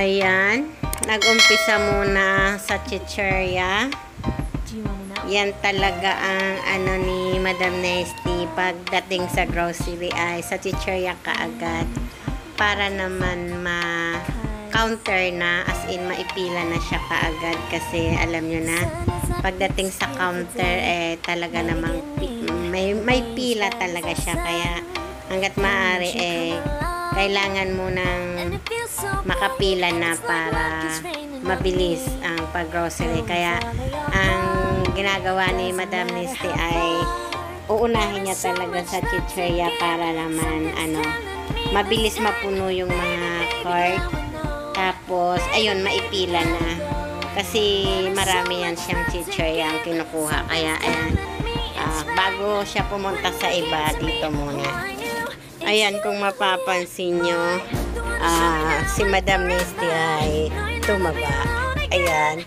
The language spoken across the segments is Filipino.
Ayan, nag-umpisa muna sa chichirya. Yan talaga ang ano ni Madam Nesty pagdating sa grocery ay sa chichirya kaagad para naman ma-counter na, as in maipila na siya kaagad kasi alam nyo na pagdating sa counter eh talaga namang may pila talaga siya, kaya hanggat maaari eh kailangan mo nang makapila na para mabilis ang pag-grocery. Kaya ang ginagawa ni Madam Nesty ay uunahin niya talaga sa chichirya para naman mabilis mapuno yung mga cart. Tapos ayun, maipila na kasi marami yan siyang chichirya ang kinukuha. Kaya ayan, bago siya pumunta sa iba, dito muna. Ayan, kung mapapansin nyo, si Madam Nesty ay tumaba. Ayan,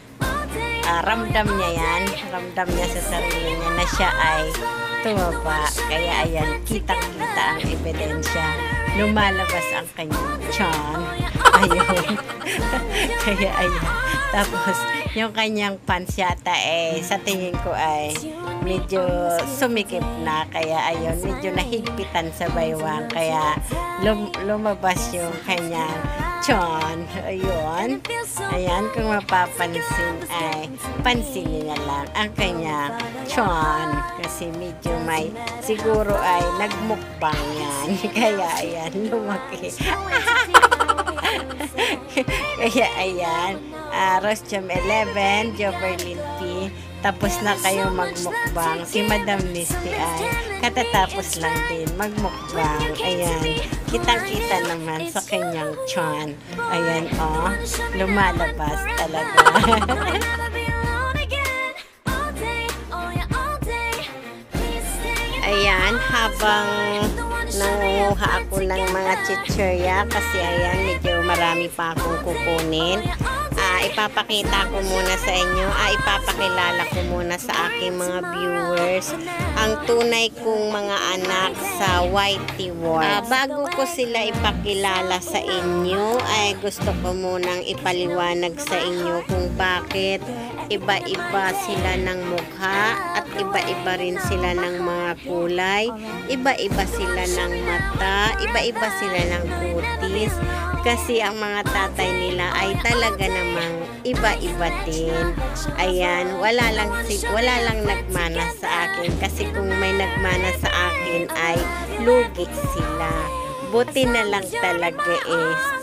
ramdam niya yan. Ramdam niya sa sarili niya na siya ay tumaba. Kaya ayan, kitang-kita ang ebidensya. Lumalabas ang kanyang tiyan. Ayun. Kaya ayan. Tapos, yung kanyang pants yata sa tingin ko ay medyo sumikip na. Kaya ayun, medyo nahigpitan sa baywang. Kaya lumabas yung kanyang tiyan. Ayun. Ayan, kung mapapansin ay pansinin na lang ang kanyang tiyan. Kasi medyo may, siguro ay nagmukbang yan. Kaya ayan, lumaki. Kaya ayan, Ross Jam 11, Joverlyn P, tapos na kayo magmukbang. Si Madam Nesty ay katatapos lang din magmukbang. Ayan, kitang-kita naman sa kanyang tiyan. Ayan, lumalabas talaga. Ayan, habang nangunguha ako ng mga chichirya kasi ayan, medyo marami pa akong kukunin. Ipapakita ko muna sa inyo, ipapakilala ko muna sa aking mga viewers ang tunay kong mga anak sa Whitey World. Bago ko sila ipakilala sa inyo, ay gusto ko munang ipaliwanag sa inyo kung bakit iba-iba sila ng mukha at iba-iba rin sila ng mga kulay, iba-iba sila ng mata, iba-iba sila ng kutis. Kasi ang mga tatay nila ay talaga namang iba-iba din. Ayan, wala lang nagmana sa akin. Kasi kung may nagmana sa akin ay lugi sila. Buti na lang talaga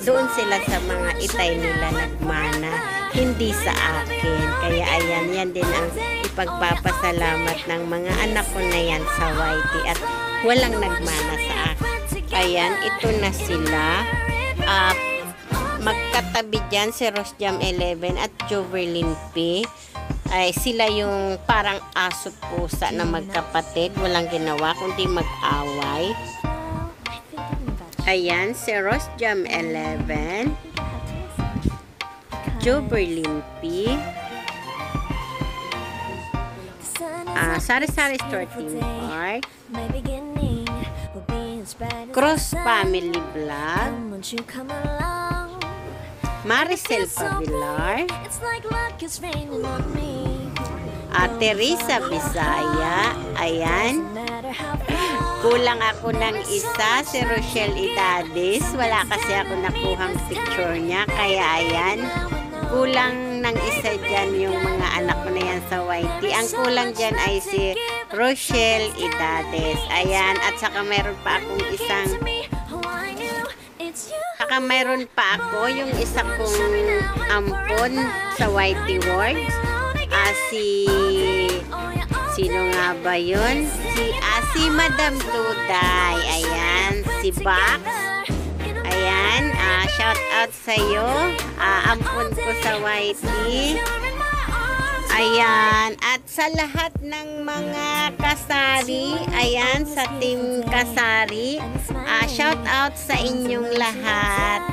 doon sila sa mga itay nila nagmana, hindi sa akin. Kaya ayan, yan din ang ipagpapasalamat ng mga anak ko na yan sa Whitey at walang nagmana sa akin. Ayan, ito na sila. Magkatabi dyan si Ross Jam 11 at Joverlyn P. Ay sila yung parang aso pusa na magkapatid, walang ginawa kundi mag-away. Ayan, si Ross Jam 11, Joverlyn P, Sari-Sari Store Team Park, Cross Family Vlog, Maricel Pavilar, Teresa Bisaya. Ayan, kulang ako ng isa, si Rochelle Idades. Wala kasi ako nakuhang picture niya, kaya ayan, kulang ng isa dyan yung mga anak ko na yan sa Whitey. Ang kulang dyan ay si Rochelle Idades. Ayan, at saka mayroon pa akong mayroon pa ako yung isa kong ampon sa Whitey World. Sino nga ba yun? Si Madam Tuday. Ayan, si Bax. Ayan, shout out sa'yo. Ampon ko sa Whitey. Ayan, at sa lahat ng mga kasari, ayan, sa team kasari, shout out sa inyong lahat.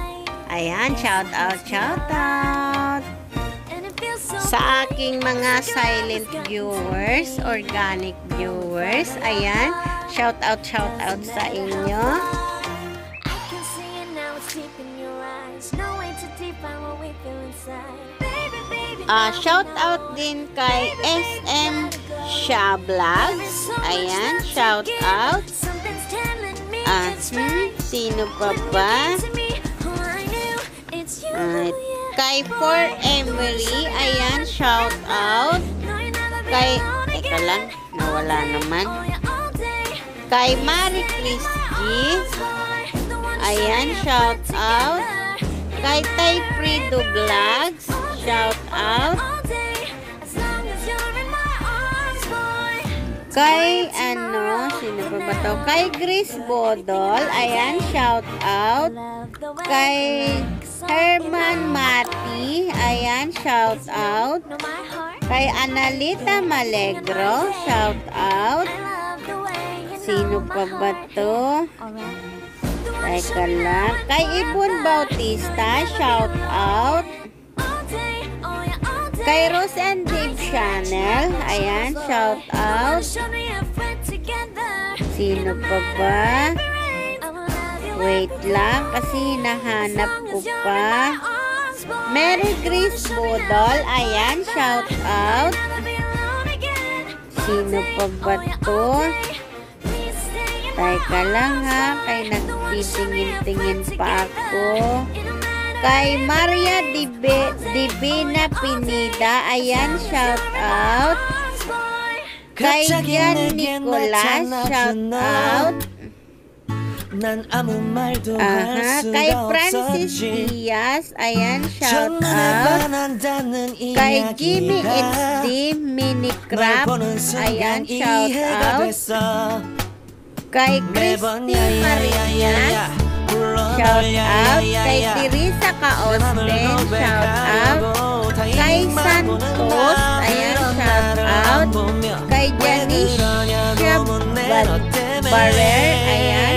Ayan, shout out. Sa aking mga silent viewers, organic viewers, ayan, shout out sa inyo. Shout out din kay SM Sha Vlogs. Ayan, shout out. Sino pa ba? Kay For Emery. Ayan, shout out. Kay, teka lang, nawala naman. Kay Marie Chris G. Ayan, shout out. Kay Tay Frido Vlogs. Shout out. Kay sino pa ba to? Kay Grace Bodol. Ayan, shout out. Kay Herman Mati. Ayan, shout out. Kay Analita Malegro. Shout out. Sino pa ba to? Teka lang. Kay Ibon Bautista. Shout out. Kay Rose and Dave Channel. Ayan, shout out. Sino pa ba? Wait lang, kasi hinahanap ko pa. Mary Grace Bodol. Ayan, shout out. Sino pa ba to? Teka lang ha, kay nagtitingin-tingin pa ako. Kay Maria Divina Pinida. Ayan, shout out. Kay Jan Nicolas. Shout out. Kay Francis Diaz. Ayan, shout out. Kay Jimmy XD Minicraft. Ayan, shout out. Kay Christy Maria. Shout out. Kay Teresa Kaosten. Shout out. Kay Santos. Ayan, shout out. Kay Janisha Barer. Ayan,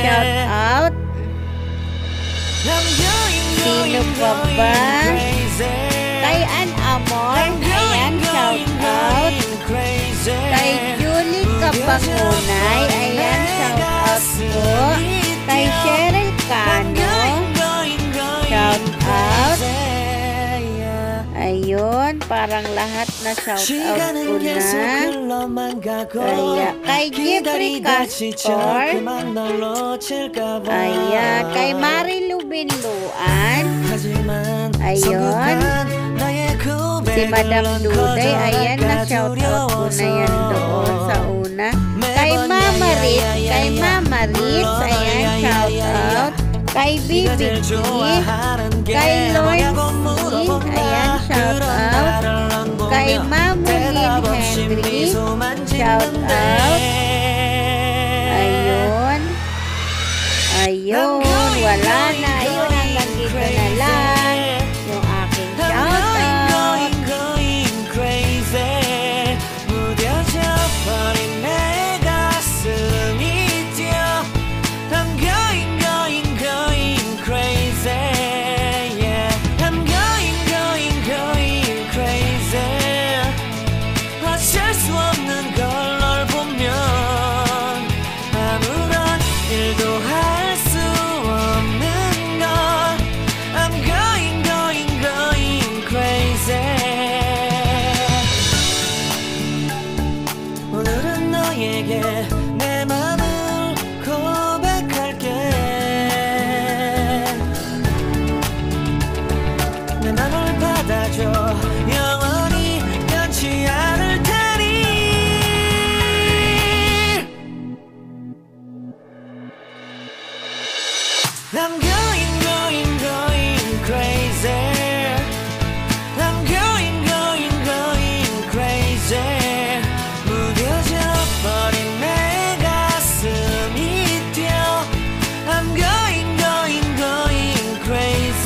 shout out. Sino pa ba? Kay Ann Amor. Ayan, shout out. Kay Julie Kapangunay. Ayan, shout out po. Kay Cheryl Cano. Shout out. Ayun, parang lahat na shout out ko na. Kay Jeffrey Castor. Ayan, kay Marilu Binluan. Ayun. Si Madam Duday. Ayan, na shout out ko na yan doon sa una. Kay Mama Ritz. Kay Mama Ritz. Ayan, shout out. Kay Bibi G. Kay Lord C. Ayan, shout out. Kay Mamulin Henry. Shout out. Ayun. Ayun. Wala na. Ayun, hanggang dito na lang yung aking shout out. 내 맘을 고백할게 내 맘을 받아줘 영원히 변치 않을 테니 I'm going crazy I'm going crazy crazy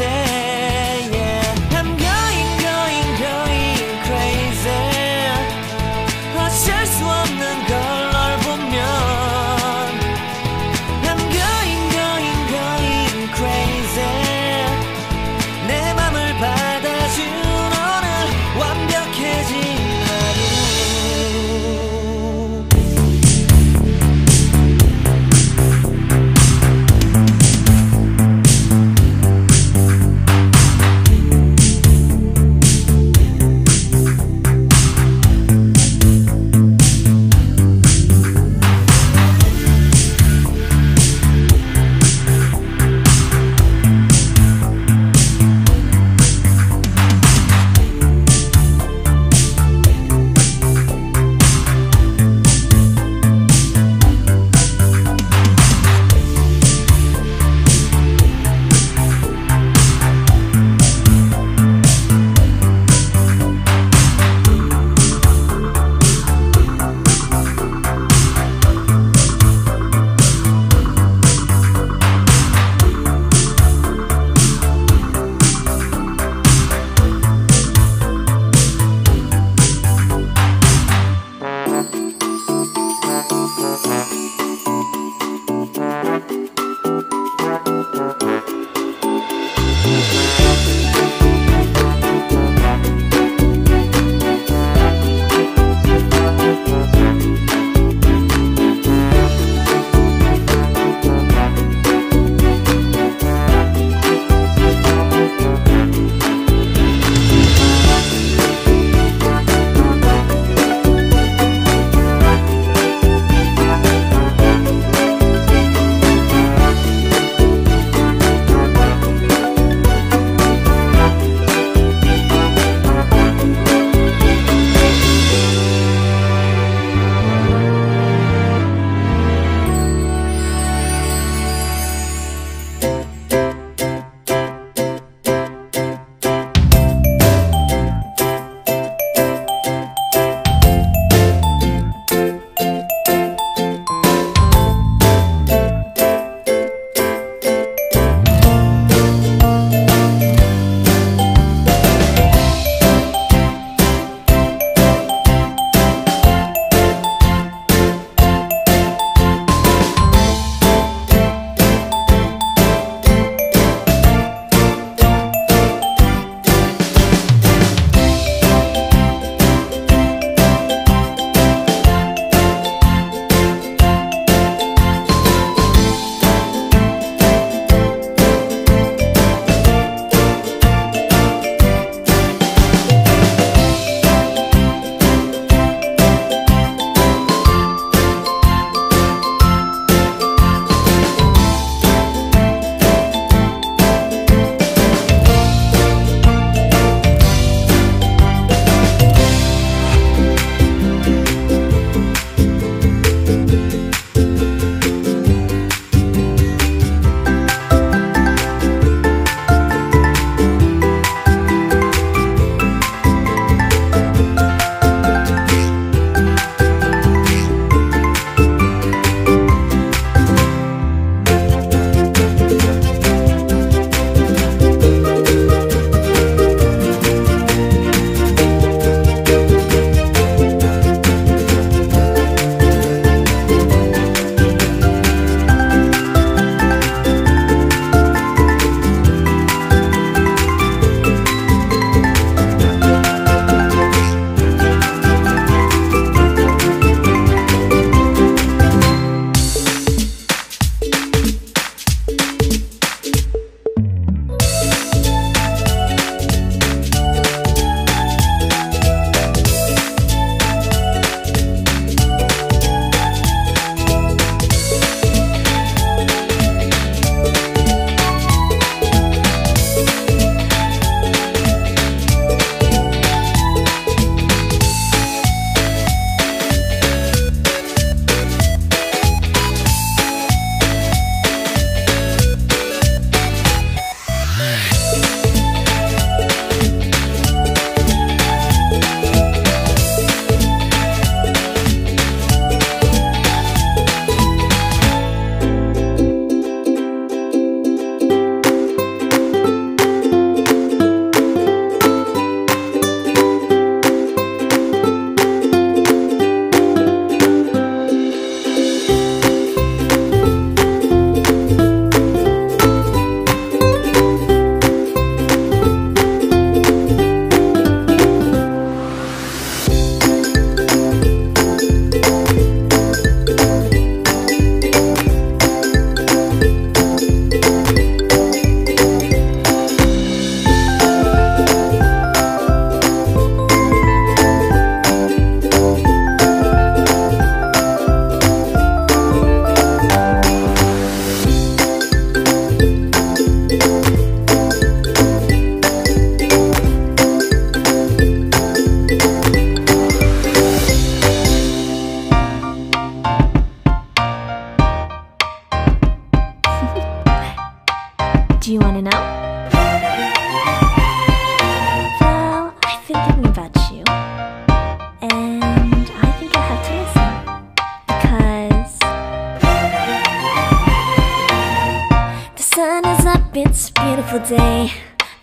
beautiful day.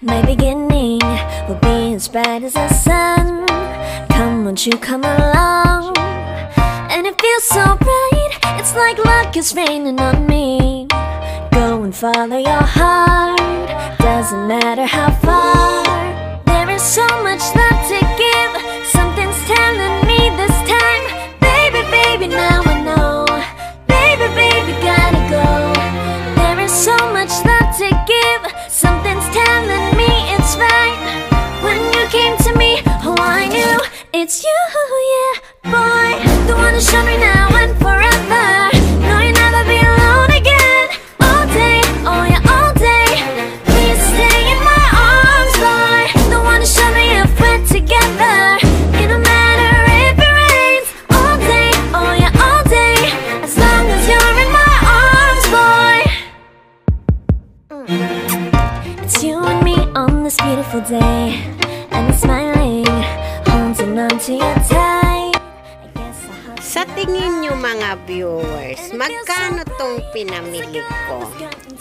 My beginning will be as bright as the sun. Come, won't you come along? And it feels so bright, it's like luck is raining on me. Go and follow your heart, doesn't matter how far. There is so much love to give, something's telling me this time. Baby, baby, now I know. Baby, baby, gotta go. There is so much love to give, something's telling me it's right. When you came to me, oh I knew it's you, yeah, boy. The one who showed me now and forever. No, you'll never be alone again. All day, oh yeah, all day. Please stay in my arms, boy. The one who showed me if we're together. It don't matter if it rains. All day, oh yeah, all day. As long as you're in my arms, boy. It's you and me on this beautiful day, and I'm smiling, holding on to your tight. Sa tingin nyo mga viewers, magkano tong pinamili ko?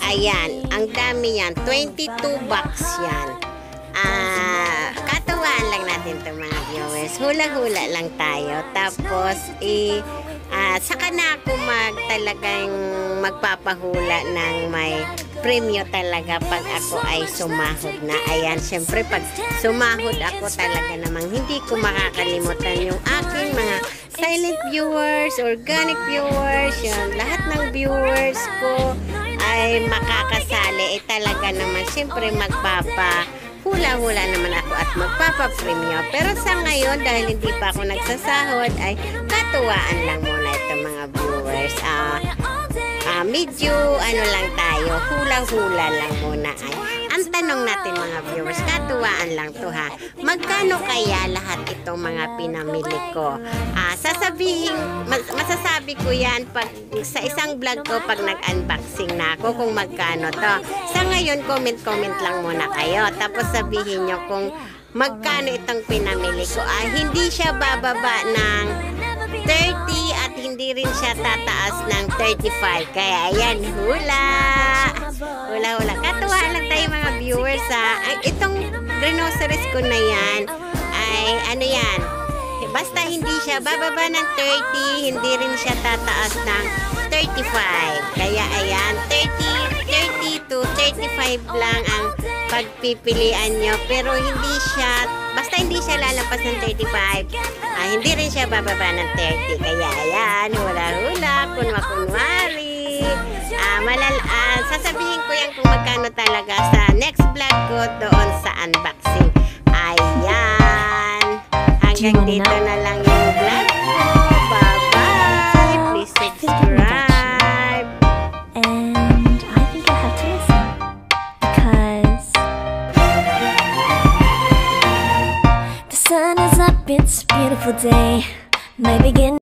Ayan, ang dami yan. 22 bucks yan. Katuwaan lang natin itong mga viewers. Hula-hula lang tayo. Tapos, saka na ako talagang magpapahula ng may premyo talaga pag ako ay sumahod na. Ayan, syempre pag sumahod ako talaga namang hindi ko makakalimutan yung aking mga silent viewers, organic viewers, yun, lahat ng viewers ko ay makakasali. Talaga naman, syempre hula-hula naman ako at magpapapremyo. Pero sa ngayon, dahil hindi pa ako nagsasahod, ay katuwaan lang muna itong mga viewers. Medyo lang tayo, hula-hula lang muna. Ang tanong natin mga viewers, katuwaan lang to ha. Magkano kaya lahat itong mga pinamili ko? Masasabi ko yan pag sa isang vlog ko pag nag-unboxing na ako kung magkano to. Sa ngayon, comment lang muna kayo. Tapos sabihin nyo kung magkano itong pinamili ko. Hindi siya bababa ng 30 at hindi rin siya tataas ng 35. Kaya ayan, hula-hula. Katuwa lang tayo mga viewers ha. Itong groceries ko na yan ay yan. Basta hindi siya bababa ng 30, hindi rin siya tataas ng 35. Kaya ayan, 30 to 35 lang ang pagpipilian nyo. Pero basta hindi siya lalapas ng 35, hindi rin siya bababa ng 30. Kaya ayan, hula-hula, kunwari. Sasabihin ko yan kung magkano talaga sa next vlog ko doon sa unboxing. Ayan. Hanggang dito na lang yung vlog ko. Bye-bye. Please subscribe. And I think I have to listen, because the sun is up, it's a beautiful day. My beginning.